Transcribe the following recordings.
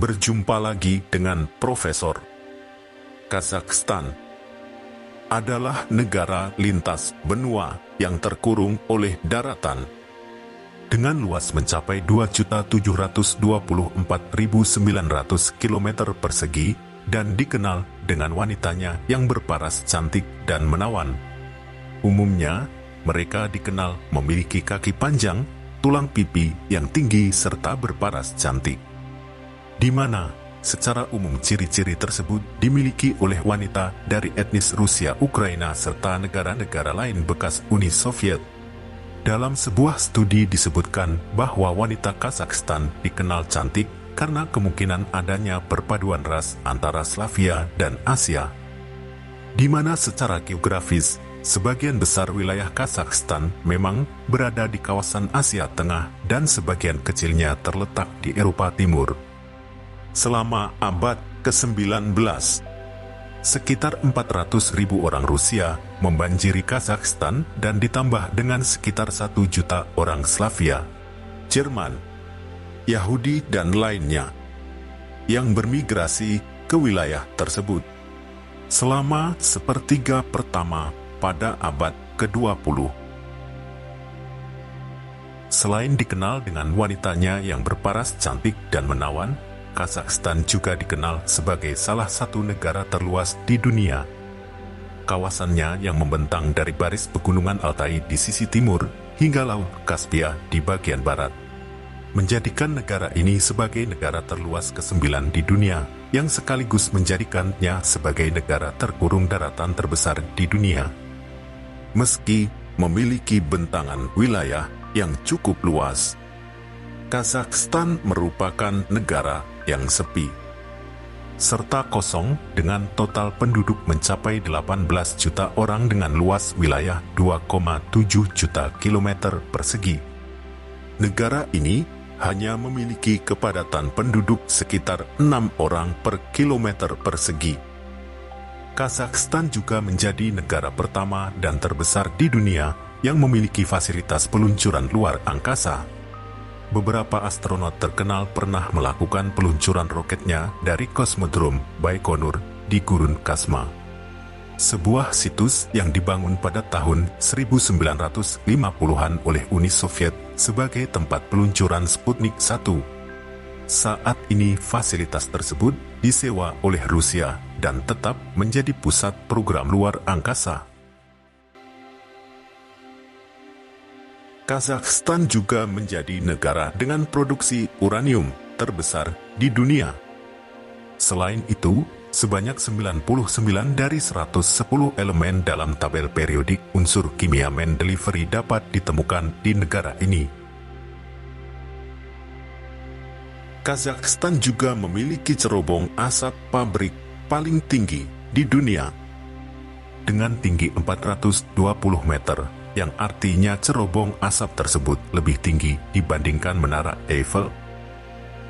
Berjumpa lagi dengan Profesor. Kazakhstan adalah negara lintas benua yang terkurung oleh daratan. Dengan luas mencapai 2.724.900 km persegi dan dikenal dengan wanitanya yang berparas cantik dan menawan. Umumnya, mereka dikenal memiliki kaki panjang, tulang pipi yang tinggi serta berparas cantik. Di mana, secara umum ciri-ciri tersebut dimiliki oleh wanita dari etnis Rusia, Ukraina, serta negara-negara lain bekas Uni Soviet. Dalam sebuah studi disebutkan bahwa wanita Kazakhstan dikenal cantik karena kemungkinan adanya perpaduan ras antara Slavia dan Asia. Di mana secara geografis, sebagian besar wilayah Kazakhstan memang berada di kawasan Asia Tengah dan sebagian kecilnya terletak di Eropa Timur. Selama abad ke-19, sekitar 400.000 orang Rusia membanjiri Kazakhstan dan ditambah dengan sekitar 1 juta orang Slavia, Jerman, Yahudi dan lainnya yang bermigrasi ke wilayah tersebut. Selama sepertiga pertama pada abad ke-20. Selain dikenal dengan wanitanya yang berparas cantik dan menawan, Kazakhstan juga dikenal sebagai salah satu negara terluas di dunia. Kawasannya yang membentang dari baris pegunungan Altai di sisi timur hingga Laut Kaspia di bagian barat, menjadikan negara ini sebagai negara terluas ke-9 di dunia, yang sekaligus menjadikannya sebagai negara terkurung daratan terbesar di dunia. Meski memiliki bentangan wilayah yang cukup luas, Kazakhstan merupakan negara yang sepi serta kosong dengan total penduduk mencapai 18 juta orang dengan luas wilayah 2,7 juta kilometer persegi. Negara ini hanya memiliki kepadatan penduduk sekitar 6 orang per kilometer persegi. Kazakhstan juga menjadi negara pertama dan terbesar di dunia yang memiliki fasilitas peluncuran luar angkasa. Beberapa astronot terkenal pernah melakukan peluncuran roketnya dari Kosmodrom Baikonur di Gurun Kasma, sebuah situs yang dibangun pada tahun 1950-an oleh Uni Soviet sebagai tempat peluncuran Sputnik 1. Saat ini fasilitas tersebut disewa oleh Rusia dan tetap menjadi pusat program luar angkasa. Kazakhstan juga menjadi negara dengan produksi uranium terbesar di dunia. Selain itu, sebanyak 99 dari 110 elemen dalam tabel periodik unsur kimia Mendeleev dapat ditemukan di negara ini. Kazakhstan juga memiliki cerobong asap pabrik paling tinggi di dunia, dengan tinggi 420 meter. Yang artinya cerobong asap tersebut lebih tinggi dibandingkan Menara Eiffel.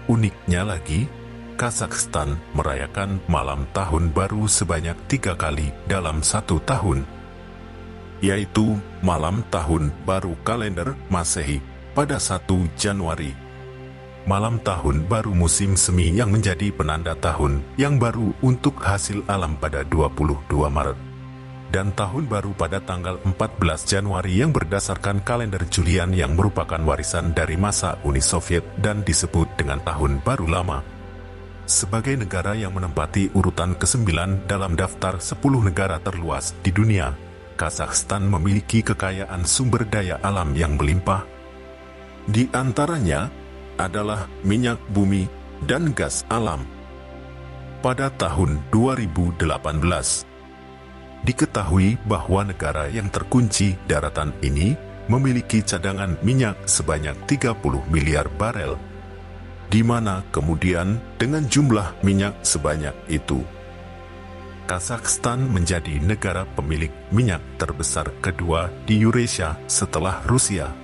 Uniknya lagi, Kazakhstan merayakan malam tahun baru sebanyak 3 kali dalam 1 tahun, yaitu malam tahun baru kalender Masehi pada 1 Januari, malam tahun baru musim semi yang menjadi penanda tahun yang baru untuk hasil alam pada 22 Maret, dan tahun baru pada tanggal 14 Januari yang berdasarkan kalender Julian yang merupakan warisan dari masa Uni Soviet dan disebut dengan Tahun Baru Lama. Sebagai negara yang menempati urutan ke-9 dalam daftar 10 negara terluas di dunia, Kazakhstan memiliki kekayaan sumber daya alam yang melimpah. Di antaranya adalah minyak bumi dan gas alam. Pada tahun 2018, diketahui bahwa negara yang terkunci daratan ini memiliki cadangan minyak sebanyak 30 miliar barel, di mana kemudian dengan jumlah minyak sebanyak itu, Kazakhstan menjadi negara pemilik minyak terbesar kedua di Eurasia setelah Rusia.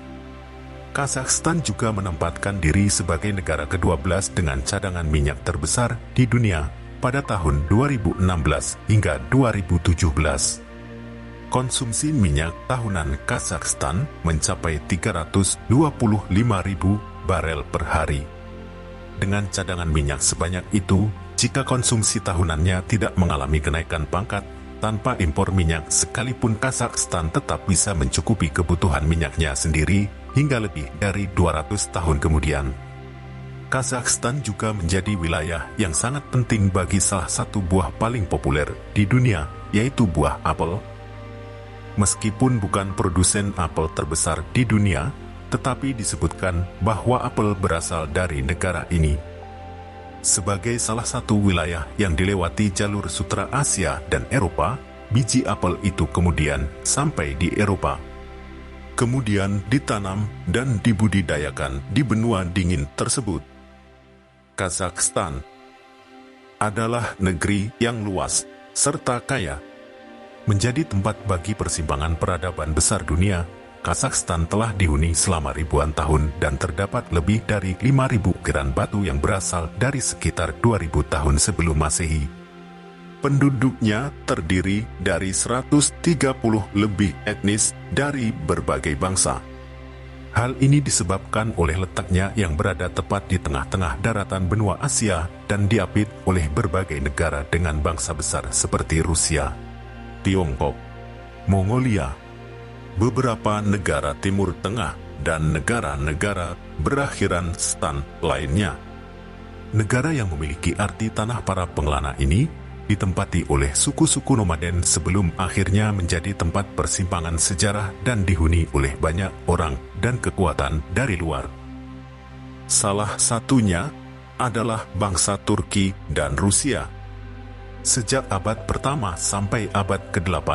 Kazakhstan juga menempatkan diri sebagai negara ke-12 dengan cadangan minyak terbesar di dunia pada tahun 2016 hingga 2017. Konsumsi minyak tahunan Kazakhstan mencapai 325.000 barel per hari. dengan cadangan minyak sebanyak itu jika konsumsi tahunannya tidak mengalami kenaikan pangkat. Tanpa impor minyak sekalipun Kazakhstan tetap bisa mencukupi kebutuhan minyaknya sendiri hingga lebih dari 200 tahun kemudian. Kazakhstan juga menjadi wilayah yang sangat penting bagi salah satu buah paling populer di dunia, yaitu buah apel. Meskipun bukan produsen apel terbesar di dunia, tetapi disebutkan bahwa apel berasal dari negara ini. Sebagai salah satu wilayah yang dilewati jalur sutra Asia dan Eropa, biji apel itu kemudian sampai di Eropa. Kemudian ditanam dan dibudidayakan di benua dingin tersebut. Kazakhstan adalah negeri yang luas serta kaya. Menjadi tempat bagi persimpangan peradaban besar dunia, Kazakhstan telah dihuni selama ribuan tahun dan terdapat lebih dari 5.000 ukiran batu yang berasal dari sekitar 2.000 tahun sebelum Masehi. Penduduknya terdiri dari 130 lebih etnis dari berbagai bangsa. Hal ini disebabkan oleh letaknya yang berada tepat di tengah-tengah daratan benua Asia dan diapit oleh berbagai negara dengan bangsa besar seperti Rusia, Tiongkok, Mongolia, beberapa negara Timur Tengah, dan negara-negara berakhiran stan lainnya. Negara yang memiliki arti tanah para pengelana ini ditempati oleh suku-suku nomaden sebelum akhirnya menjadi tempat persimpangan sejarah dan dihuni oleh banyak orang dan kekuatan dari luar. Salah satunya adalah bangsa Turki dan Rusia. Sejak abad pertama sampai abad ke-8,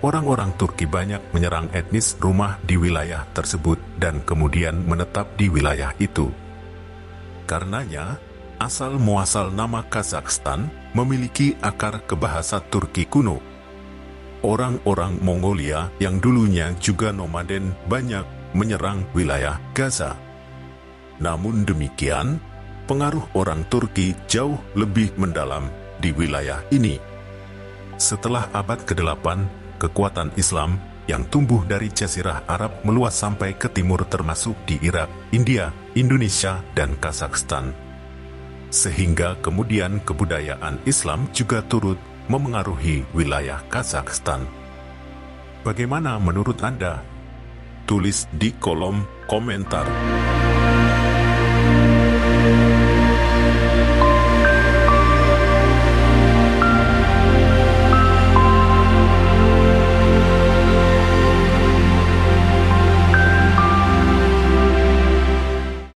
orang-orang Turki banyak menyerang etnis Rumah di wilayah tersebut dan kemudian menetap di wilayah itu. Karenanya, asal-muasal nama Kazakhstan memiliki akar ke bahasa Turki kuno. Orang-orang Mongolia yang dulunya juga nomaden banyak menyerang wilayah Gaza. Namun demikian, pengaruh orang Turki jauh lebih mendalam di wilayah ini. Setelah abad ke-8, kekuatan Islam yang tumbuh dari Jazirah Arab meluas sampai ke timur termasuk di Irak, India, Indonesia, dan Kazakhstan. Sehingga kemudian kebudayaan Islam juga turut memengaruhi wilayah Kazakhstan. Bagaimana menurut Anda? Tulis di kolom komentar.